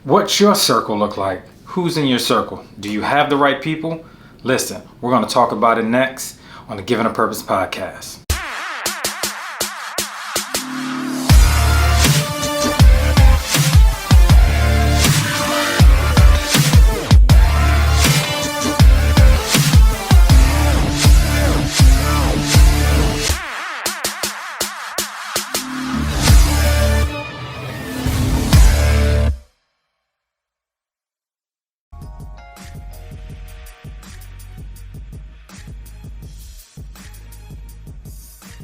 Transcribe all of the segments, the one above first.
What's your circle look like? Who's in your circle? Do you have the right people? Listen, we're going to talk about it next on the Given a Purpose podcast.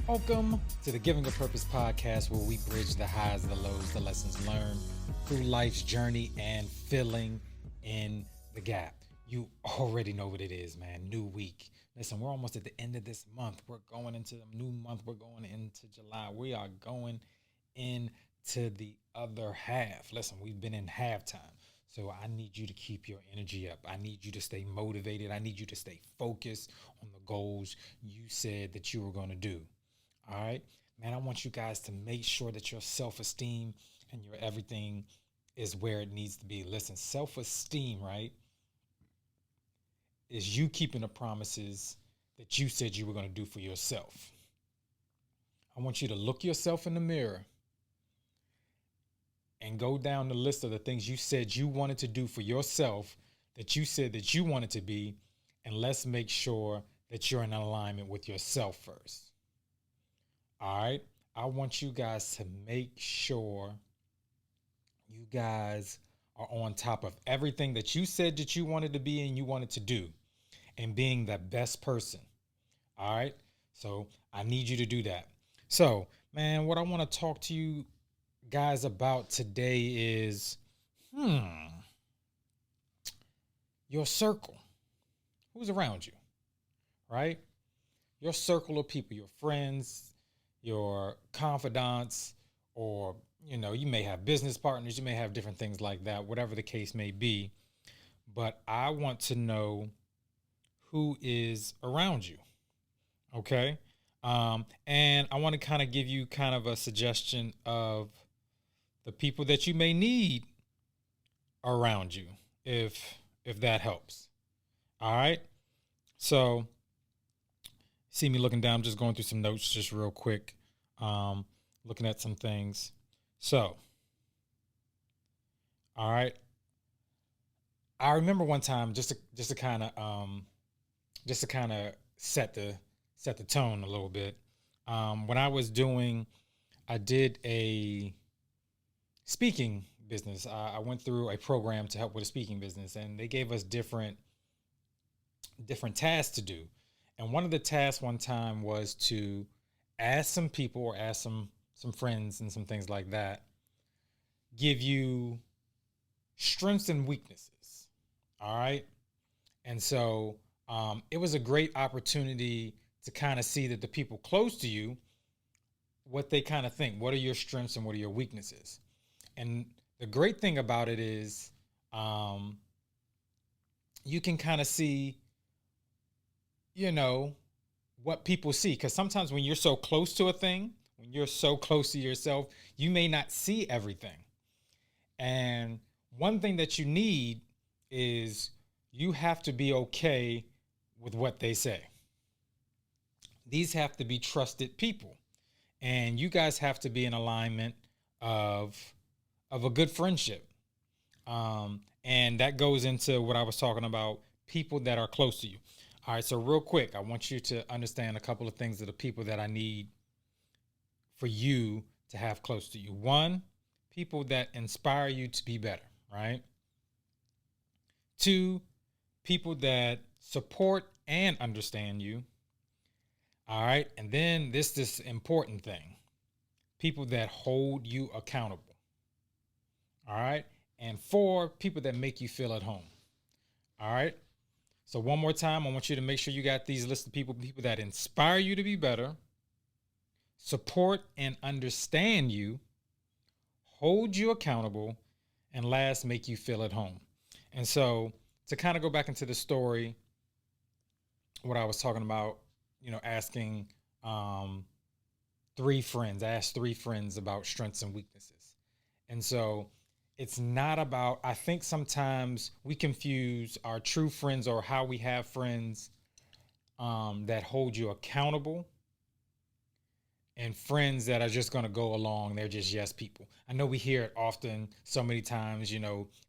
Welcome to the Giving a Purpose podcast, where we bridge the highs, the lows, the lessons learned through life's journey and filling in the gap. You already know what it is, man. New week. Listen, we're almost at the end of this month. We're going into a new month. We're going into July. We are going into the other half. Listen, we've been in halftime. So I need you to keep your energy up. I need you to stay motivated. I need you to stay focused on the goals you said that you were going to do. All right, man, I want you guys to make sure that your self-esteem and your everything is where it needs to be. Listen, self-esteem, right, is you keeping the promises that you said you were going to do for yourself. I want you to look yourself in the mirror and go down the list of the things you said you wanted to do for yourself, that you said that you wanted to be, and let's make sure that you're in alignment with yourself first. All right, I want you guys to make sure you guys are on top of everything that you said that you wanted to be and you wanted to do, and being the best person. All right, so I need you to do that. So, man, what I want to talk to you guys about today is your circle. Who's around you, right? Your circle of people, your friends, your confidants, or, you may have business partners, you may have different things like that, whatever the case may be. But I want to know who is around you. Okay. And I want to kind of give you kind of a suggestion of the people that you may need around you, if that helps. All right. So, see me looking down, I'm just going through some notes just real quick, looking at some things. So, all right. I remember one time, just to kind of set the tone a little bit. When I did a speaking business. I went through a program to help with a speaking business, and they gave us different tasks to do. And one of the tasks one time was to ask some people, or ask some friends and some things like that, give you strengths and weaknesses. All right. And so it was a great opportunity to kind of see that the people close to you, what they kind of think. What are your strengths and what are your weaknesses? And the great thing about it is you can kind of see, what people see. Because sometimes when you're so close to a thing, when you're so close to yourself, you may not see everything. And one thing that you need is you have to be okay with what they say. These have to be trusted people. And you guys have to be in alignment of a good friendship. And that goes into what I was talking about, people that are close to you. All right, so real quick, I want you to understand a couple of things that are people that I need for you to have close to you. One, people that inspire you to be better, right? Two, people that support and understand you. All right, and then this important thing, people that hold you accountable. All right, and four, people that make you feel at home. All right. So one more time, I want you to make sure you got these list of people that inspire you to be better, support and understand you, hold you accountable, and last, make you feel at home. And so to kind of go back into the story, what I was talking about, asking three friends about strengths and weaknesses. And so It's not about, I think sometimes we confuse our true friends or how we have friends that hold you accountable and friends that are just going to go along. They're just yes people. I know we hear it often so many times,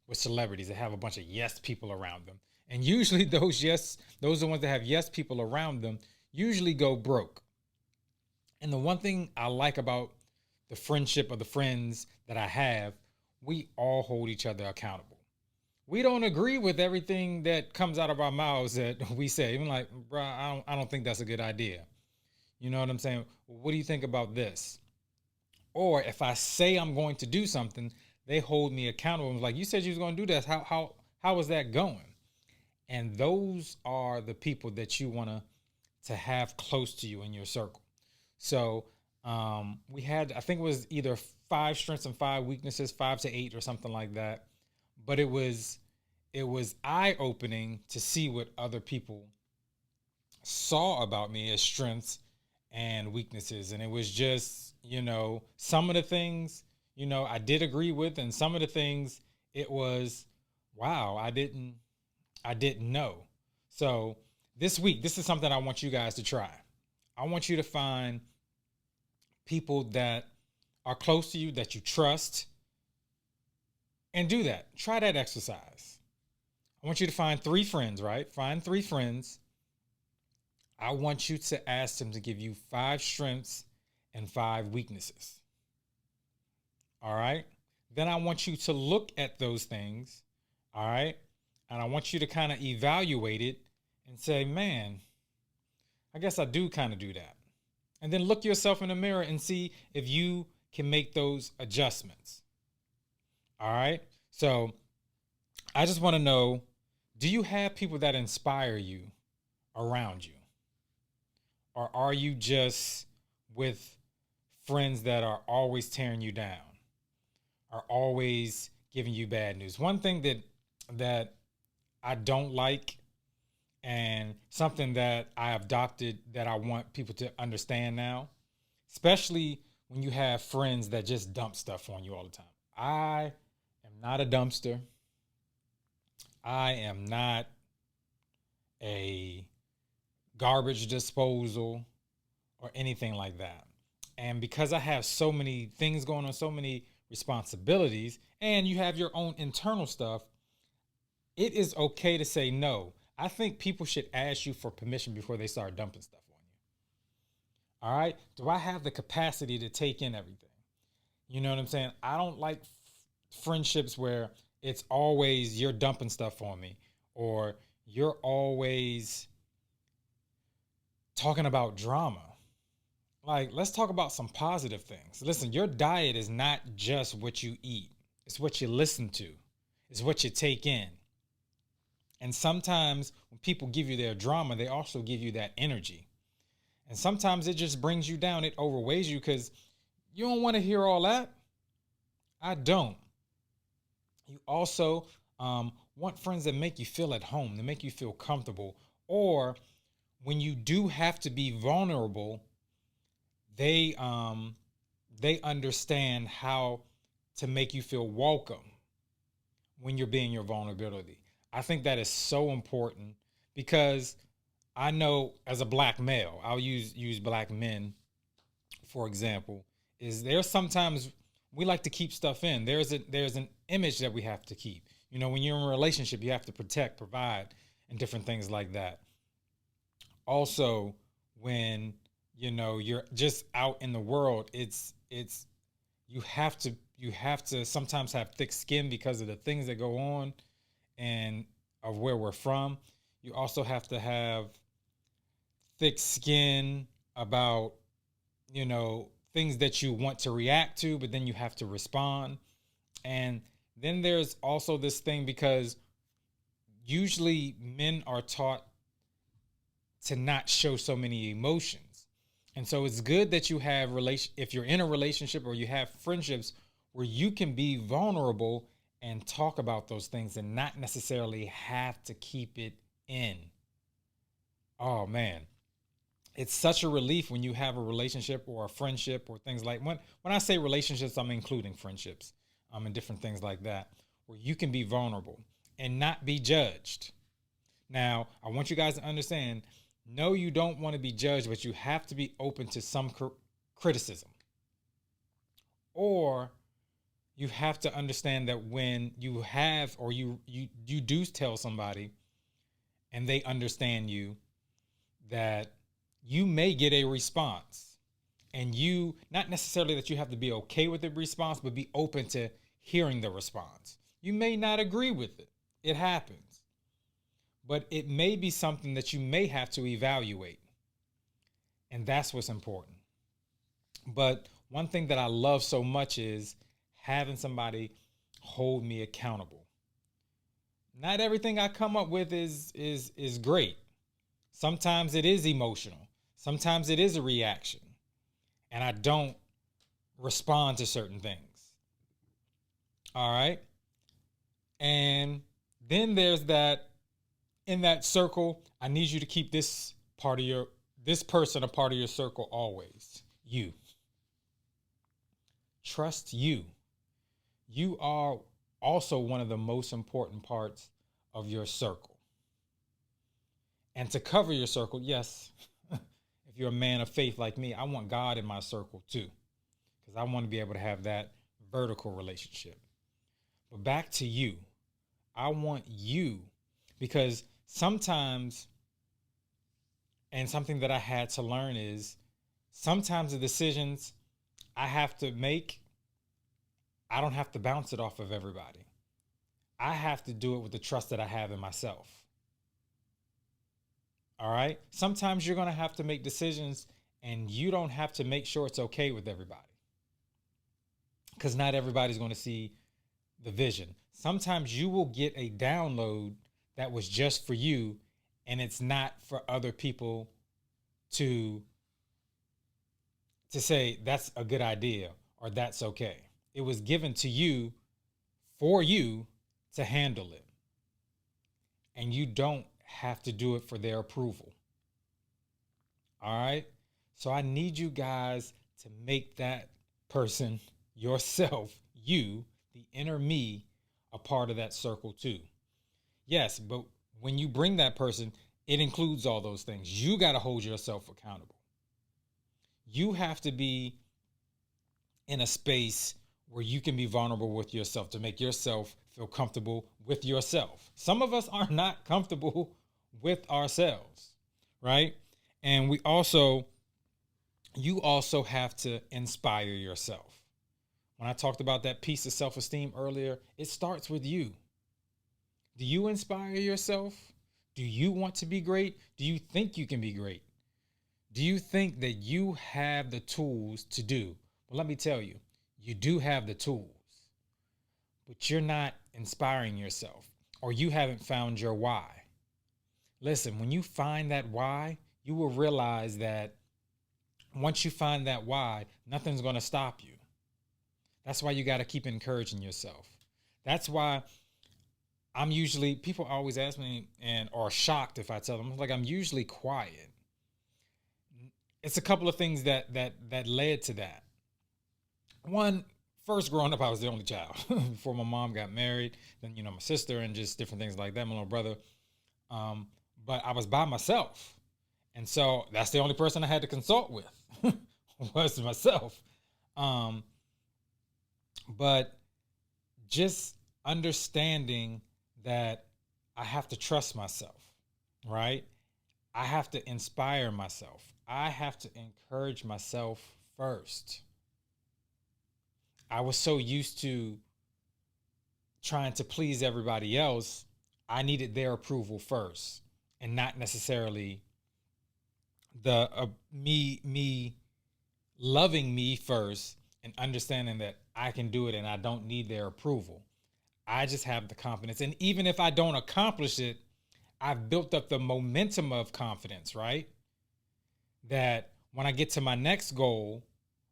with celebrities that have a bunch of yes people around them. And usually those are the ones that have yes people around them usually go broke. And the one thing I like about the friendship of the friends that I have, we all hold each other accountable. We don't agree with everything that comes out of our mouths that we say. Even like, bro, I don't think that's a good idea. You know what I'm saying? What do you think about this? Or if I say I'm going to do something, they hold me accountable. I'm like, you said you was going to do this. How is that going? And those are the people that you want to have close to you in your circle. So we had, I think it was either 5 strengths and 5 weaknesses, 5 to 8 or something like that. But it was eye opening to see what other people saw about me as strengths and weaknesses. And it was just, some of the things, I did agree with, and some of the things it was, wow, I didn't know. So this week, this is something I want you guys to try. I want you to find people that are close to you that you trust and do that. Try that exercise. I want you to find 3 friends, right? Find 3 friends. I want you to ask them to give you 5 strengths and 5 weaknesses. All right. Then I want you to look at those things. All right. And I want you to kind of evaluate it and say, man, I guess I do kind of do that. And then look yourself in the mirror and see if you can make those adjustments. All right. So I just want to know, do you have people that inspire you around you? Or are you just with friends that are always tearing you down, are always giving you bad news? One thing that I don't like, and something that I adopted that I want people to understand now, especially when you have friends that just dump stuff on you all the time. I am not a dumpster. I am not a garbage disposal or anything like that. And because I have so many things going on, so many responsibilities, and you have your own internal stuff, it is okay to say no. I think people should ask you for permission before they start dumping stuff on you. All right. Do I have the capacity to take in everything? You know what I'm saying? I don't like friendships where it's always you're dumping stuff on me, or you're always talking about drama. Like, let's talk about some positive things. Listen, your diet is not just what you eat, it's what you listen to, it's what you take in. And sometimes when people give you their drama, they also give you that energy. And sometimes it just brings you down, it overweighs you because you don't want to hear all that. I don't. You also want friends that make you feel at home, that make you feel comfortable. Or when you do have to be vulnerable, they understand how to make you feel welcome when you're being your vulnerability. I think that is so important because I know as a black male, I'll use black men for example, is there sometimes we like to keep stuff in. There's an image that we have to keep. When you're in a relationship, you have to protect, provide, and different things like that. Also, when you're just out in the world, it's you have to sometimes have thick skin because of the things that go on and of where we're from. You also have to have thick skin about things that you want to react to, but then you have to respond. And then there's also this thing because usually men are taught to not show so many emotions. And so it's good that you have if you're in a relationship or you have friendships where you can be vulnerable and talk about those things and not necessarily have to keep it in. Oh man, it's such a relief when you have a relationship or a friendship or things like when I say relationships, I'm including friendships. and different things like that, where you can be vulnerable and not be judged. Now, I want you guys to understand, no, you don't want to be judged, but you have to be open to some criticism. Or you have to understand that when you have, or you do tell somebody and they understand you, that you may get a response, and you, not necessarily that you have to be okay with the response, but be open to hearing the response. You may not agree with it. It happens. But it may be something that you may have to evaluate. And that's what's important. But one thing that I love so much is having somebody hold me accountable. Not everything I come up with is great. Sometimes it is emotional. Sometimes it is a reaction. And I don't respond to certain things. All right. And then there's that, in that circle, I need you to keep this person a part of your circle always. You. Trust you. You are also one of the most important parts of your circle. And to cover your circle, yes, if you're a man of faith like me, I want God in my circle too, because I want to be able to have that vertical relationship. But back to you. I want you, because sometimes, and something that I had to learn is, sometimes the decisions I have to make, I don't have to bounce it off of everybody. I have to do it with the trust that I have in myself. All right? Sometimes you're going to have to make decisions and you don't have to make sure it's okay with everybody, because not everybody's going to see the vision. Sometimes you will get a download that was just for you, and it's not for other people to say that's a good idea or that's okay. It was given to you for you to handle it. And you don't have to do it for their approval. All right? So I need you guys to make that person, yourself, you, the inner me, a part of that circle too. Yes, but when you bring that person, it includes all those things. You got to hold yourself accountable. You have to be in a space where you can be vulnerable with yourself to make yourself feel comfortable with yourself. Some of us are not comfortable with ourselves, right? And you also have to inspire yourself. When I talked about that piece of self-esteem earlier, it starts with you. Do you inspire yourself? Do you want to be great? Do you think you can be great? Do you think that you have the tools to do? Well, let me tell you, you do have the tools, but you're not inspiring yourself, or you haven't found your why. Listen, when you find that why, you will realize that once you find that why, nothing's going to stop you. That's why you got to keep encouraging yourself. That's why people always ask me and are shocked if I tell them, like, I'm usually quiet. It's a couple of things that led to that. One, first growing up, I was the only child before my mom got married. Then, my sister and just different things like that, my little brother. But I was by myself. And so that's the only person I had to consult with was myself. But just understanding that I have to trust myself, right? I have to inspire myself. I have to encourage myself first. I was so used to trying to please everybody else, I needed their approval first, and not necessarily me loving me first and understanding that I can do it and I don't need their approval. I just have the confidence. And even if I don't accomplish it, I've built up the momentum of confidence, right? That when I get to my next goal,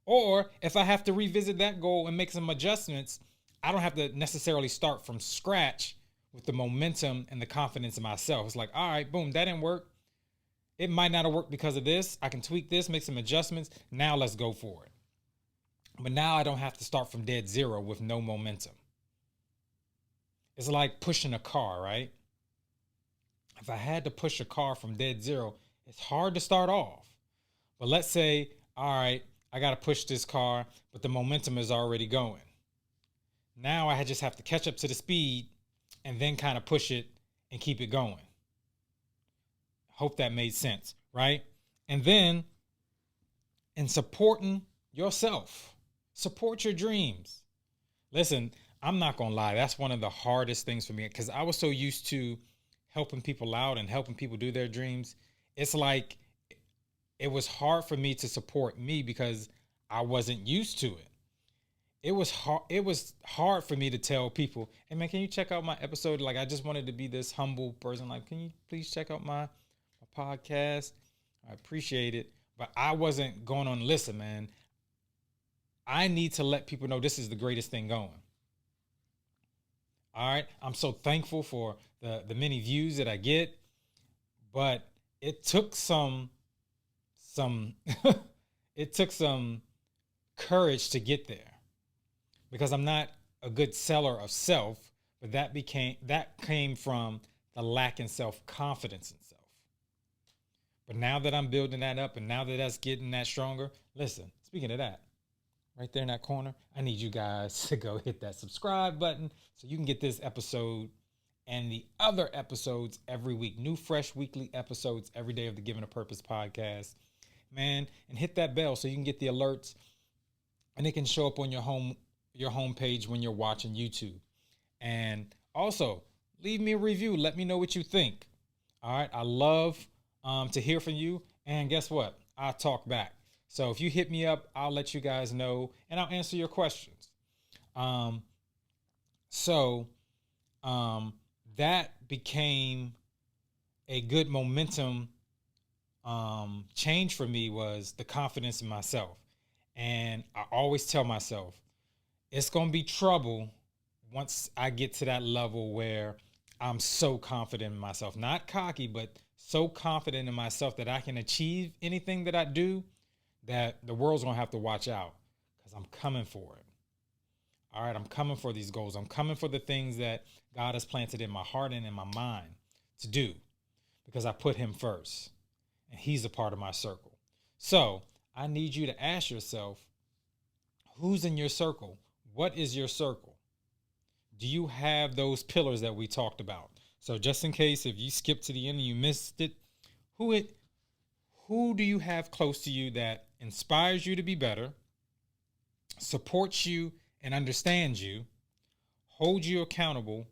or if I have to revisit that goal and make some adjustments, I don't have to necessarily start from scratch with the momentum and the confidence in myself. It's like, all right, boom, that didn't work. It might not have worked because of this. I can tweak this, make some adjustments. Now let's go for it. But now I don't have to start from dead zero with no momentum. It's like pushing a car, right? If I had to push a car from dead zero, it's hard to start off. But let's say, all right, I got to push this car, but the momentum is already going. Now I just have to catch up to the speed and then kind of push it and keep it going. Hope that made sense, right? And then in supporting yourself, support your dreams. Listen, I'm not going to lie. That's one of the hardest things for me because I was so used to helping people out and helping people do their dreams. It's like it was hard for me to support me because I wasn't used to it. It was hard for me to tell people, hey man, can you check out my episode? Like, I just wanted to be this humble person. Like, can you please check out my podcast? I appreciate it. But I wasn't going on, listen, man, I need to let people know this is the greatest thing going. All right. I'm so thankful for the many views that I get, but it took some it took some courage to get there. Because I'm not a good seller of self, but that came from the lack in self-confidence in self. But now that I'm building that up and now that that's getting that stronger, listen, speaking of that, right there in that corner, I need you guys to go hit that subscribe button so you can get this episode and the other episodes every week. New, fresh weekly episodes every day of the Given a Purpose podcast. Man, and hit that bell so you can get the alerts and it can show up on your homepage when you're watching YouTube. And also, leave me a review. Let me know what you think. All right. I love to hear from you. And guess what? I'll talk back. So if you hit me up, I'll let you guys know and I'll answer your questions. That became a good momentum change for me, was the confidence in myself. And I always tell myself, it's going to be trouble once I get to that level where I'm so confident in myself, not cocky, but so confident in myself that I can achieve anything that I do, that the world's going to have to watch out because I'm coming for it. All right. I'm coming for these goals. I'm coming for the things that God has planted in my heart and in my mind to do because I put him first and he's a part of my circle. So I need you to ask yourself, who's in your circle? What is your circle? Do you have those pillars that we talked about? So just in case, if you skip to the end and you missed it, who do you have close to you that inspires you to be better, supports you and understands you, holds you accountable,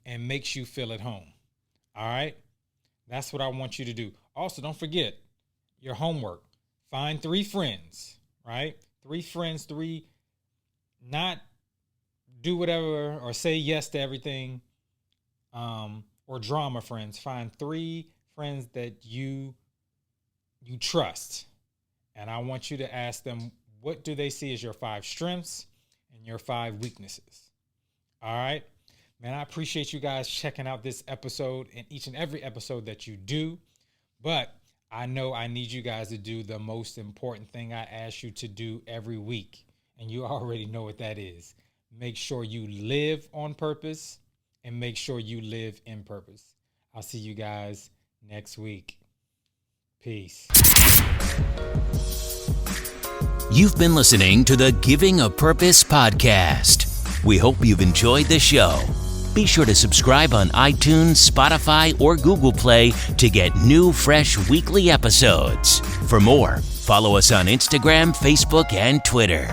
and makes you feel at home? All right? That's what I want you to do. Also, don't forget your homework. Find 3 friends, right? 3 friends, not do whatever or say yes to everything, or drama friends. Find 3 friends that you trust. And I want you to ask them, what do they see as your 5 strengths and your 5 weaknesses? All right, man, I appreciate you guys checking out this episode and each and every episode that you do. But I know I need you guys to do the most important thing I ask you to do every week. And you already know what that is. Make sure you live on purpose and make sure you live in purpose. I'll see you guys next week. Peace. You've been listening to the Giving a Purpose podcast. We hope you've enjoyed the show. Be sure to subscribe on iTunes, Spotify, or Google Play to get new, fresh weekly episodes. For more, follow us on Instagram, Facebook, and Twitter.